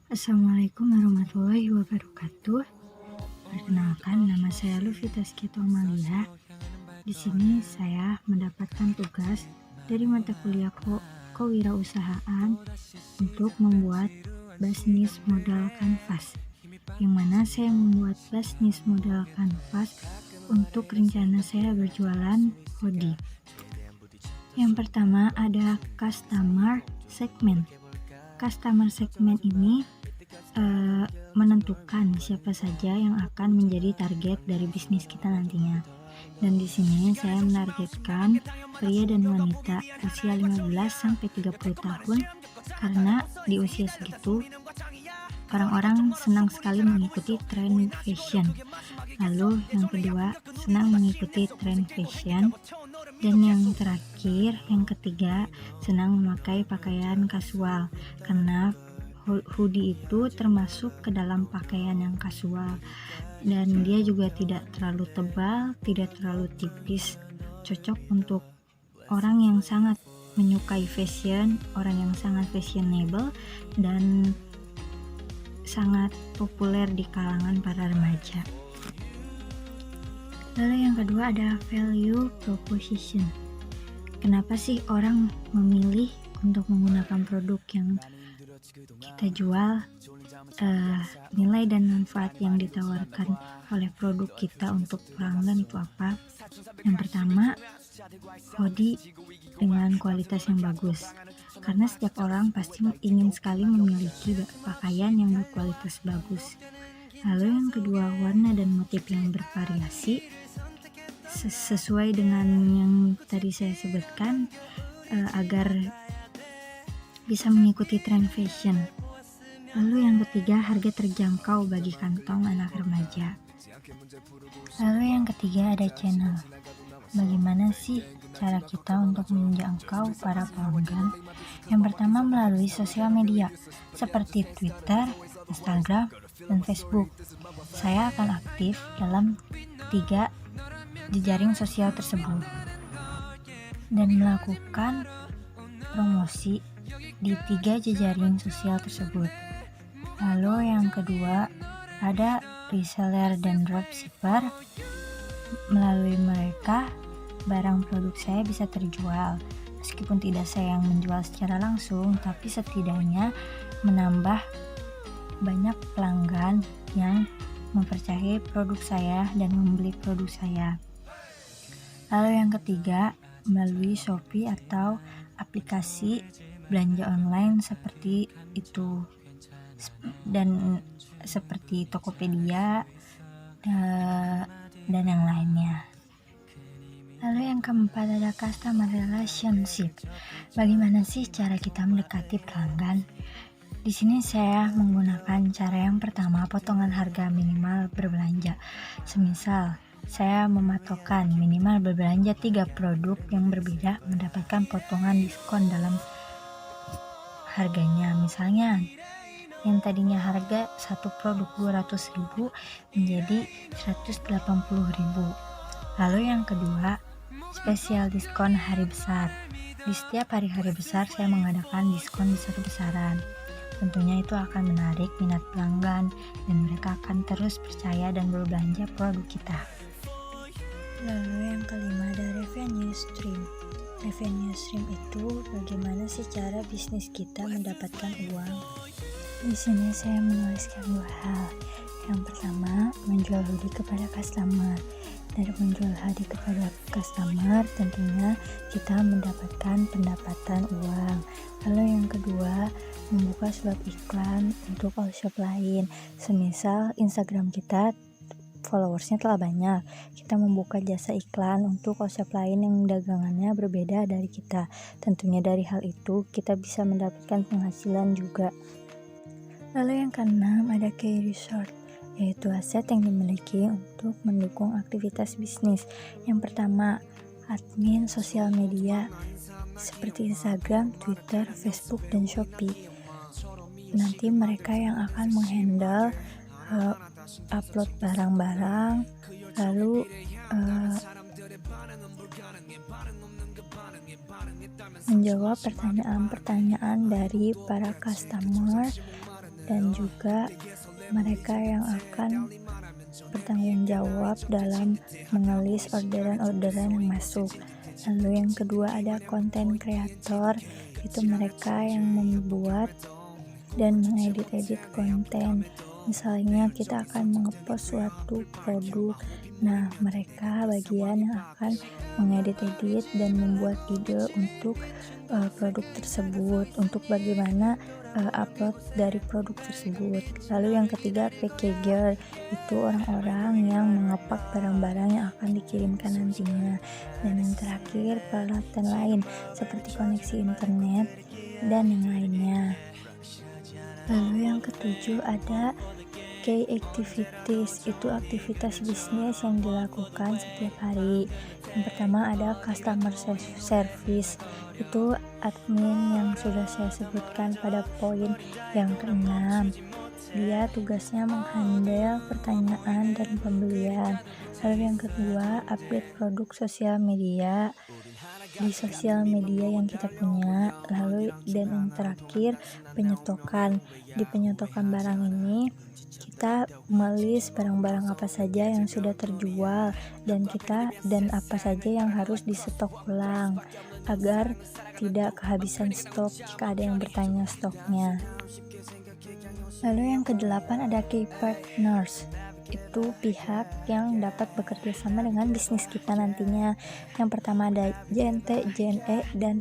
Assalamualaikum warahmatullahi wabarakatuh. Perkenalkan, nama saya Luvita Skito Amalia. Di sini saya mendapatkan tugas dari mata kuliah kewirausahaan untuk membuat bisnis modal kanvas, yang mana saya membuat bisnis modal kanvas untuk rencana saya berjualan hoodie. Yang pertama ada customer segment. Customer segment ini menentukan siapa saja yang akan menjadi target dari bisnis kita nantinya. Dan di sini saya menargetkan pria dan wanita usia 15 sampai 30 tahun karena di usia segitu orang-orang senang sekali mengikuti tren fashion. Lalu yang kedua, senang mengikuti tren fashion. Dan yang terakhir, yang ketiga, senang memakai pakaian kasual karena hoodie itu termasuk ke dalam pakaian yang kasual dan dia juga tidak terlalu tebal, tidak terlalu tipis, cocok untuk orang yang sangat menyukai fashion, orang yang sangat fashionable dan sangat populer di kalangan para remaja. Lalu yang kedua ada value proposition. Kenapa sih orang memilih untuk menggunakan produk yang kita jual? Nilai dan manfaat yang ditawarkan oleh produk kita untuk pelanggan itu apa? Yang pertama, hoodie dengan kualitas yang bagus, karena setiap orang pasti ingin sekali memiliki pakaian yang berkualitas bagus. Lalu yang kedua, warna dan motif yang bervariasi sesuai dengan yang tadi saya sebutkan, agar bisa mengikuti tren fashion. Lalu yang ketiga, harga terjangkau bagi kantong anak remaja. Lalu yang ketiga ada channel. Bagaimana sih cara kita untuk menjangkau para pelanggan? Yang pertama melalui sosial media seperti Twitter, Instagram, dan Facebook. Saya akan aktif dalam 3 jejaring sosial tersebut dan melakukan promosi di 3 jejaring sosial tersebut. Lalu yang kedua ada reseller dan dropshipper. Melalui mereka barang produk saya bisa terjual, meskipun tidak saya yang menjual secara langsung, tapi setidaknya menambah banyak pelanggan yang mempercayai produk saya dan membeli produk saya. Lalu yang ketiga melalui Shopee atau aplikasi belanja online seperti itu, dan seperti Tokopedia dan yang lainnya. Lalu yang keempat ada customer relationship. Bagaimana sih cara kita mendekati pelanggan? Di sini saya menggunakan cara yang pertama, potongan harga minimal berbelanja. Semisal saya mematokkan minimal berbelanja 3 produk yang berbeda mendapatkan potongan diskon dalam harganya. Misalnya yang tadinya harga satu produk 200.000 menjadi 180.000. Lalu yang kedua, spesial diskon hari besar. Di setiap hari-hari besar saya mengadakan diskon besar-besaran. Tentunya itu akan menarik minat pelanggan dan mereka akan terus percaya dan berbelanja produk kita. Lalu yang kelima ada revenue stream. Revenue stream itu bagaimana sih cara bisnis kita mendapatkan uang? Di sini saya menuliskan 2 hal. Yang pertama, menjual hoodie kepada customer. Dari menjual hoodie kepada customer, tentunya kita mendapatkan pendapatan uang. Lalu yang kedua, membuka slot iklan untuk all shop lain. Semisal Instagram kita followersnya telah banyak, kita membuka jasa iklan untuk all shop lain yang dagangannya berbeda dari kita. Tentunya dari hal itu kita bisa mendapatkan penghasilan juga. Lalu yang keenam ada key resort, yaitu aset yang dimiliki untuk mendukung aktivitas bisnis. Yang pertama, admin sosial media seperti Instagram, Twitter, Facebook, dan Shopee. Nanti mereka yang akan menghandle upload barang-barang, lalu menjawab pertanyaan-pertanyaan dari para customer dan juga mereka yang akan bertanggung jawab dalam mengelis orderan-orderan yang masuk. Lalu yang kedua ada konten kreator, itu mereka yang membuat dan mengedit-edit konten. Misalnya kita akan mengepost suatu produk, nah mereka bagian yang akan mengedit-edit dan membuat ide untuk produk tersebut, untuk bagaimana upload dari produk tersebut. Lalu yang ketiga packager, itu orang-orang yang mengepak barang-barang yang akan dikirimkan nantinya. Dan yang terakhir peralatan lain seperti koneksi internet dan yang lainnya. Lalu yang ketujuh ada key activities, itu aktivitas bisnis yang dilakukan setiap hari. Yang pertama ada customer service, itu admin yang sudah saya sebutkan pada poin yang ke-6. Dia tugasnya menghandle pertanyaan dan pembelian. Lalu yang kedua update produk sosial media di sosial media yang kita punya. Lalu dan yang terakhir penyetokan. Di penyetokan barang ini kita melis barang-barang apa saja yang sudah terjual dan apa saja yang harus disetok ulang agar tidak kehabisan stok jika ada yang bertanya stoknya. Lalu yang ke-8 ada key partners, itu pihak yang dapat bekerja sama dengan bisnis kita nantinya. Yang pertama ada JNT, JNE dan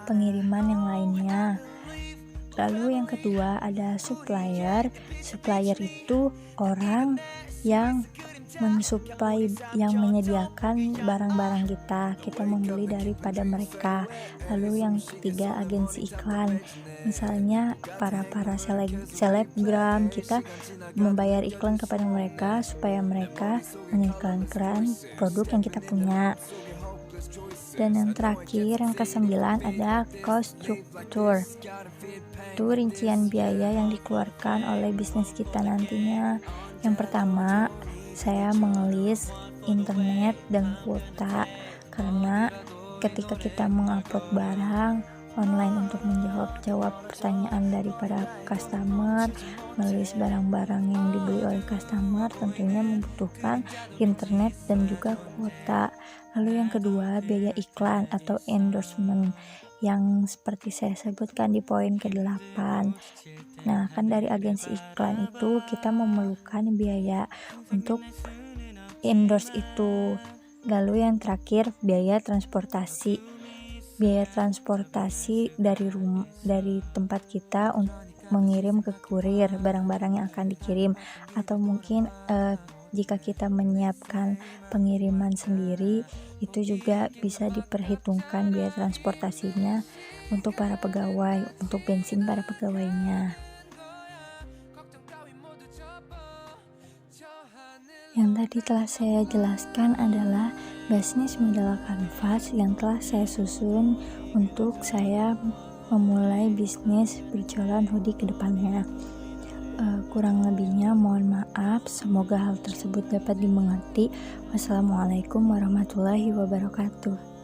pengiriman yang lainnya. Lalu yang kedua ada supplier. Supplier itu orang yang mensuplai, yang menyediakan barang-barang kita membeli daripada mereka. Lalu yang ketiga agensi iklan, misalnya para selebgram, kita membayar iklan kepada mereka supaya mereka mengiklankan produk yang kita punya. Dan yang terakhir yang ke-9 ada cost structure, itu rincian biaya yang dikeluarkan oleh bisnis kita nantinya. Yang pertama saya mengelis internet dan kuota, karena ketika kita mengupload barang online untuk menjawab pertanyaan daripada customer, menulis barang-barang yang dibeli oleh customer tentunya membutuhkan internet dan juga kuota. Lalu yang kedua biaya iklan atau endorsement, yang seperti saya sebutkan di poin ke-8. Nah, kan dari agensi iklan itu kita memerlukan biaya untuk endorse itu. Lalu yang terakhir biaya transportasi. Biaya transportasi dari tempat kita untuk mengirim ke kurir barang-barang yang akan dikirim, atau mungkin jika kita menyiapkan pengiriman sendiri, itu juga bisa diperhitungkan biaya transportasinya untuk para pegawai, untuk bensin para pegawainya. Yang tadi telah saya jelaskan adalah bisnis modal kanvas yang telah saya susun untuk saya memulai bisnis berjualan hoodie ke depannya. Kurang lebihnya mohon maaf, semoga hal tersebut dapat dimengerti. Wassalamualaikum warahmatullahi wabarakatuh.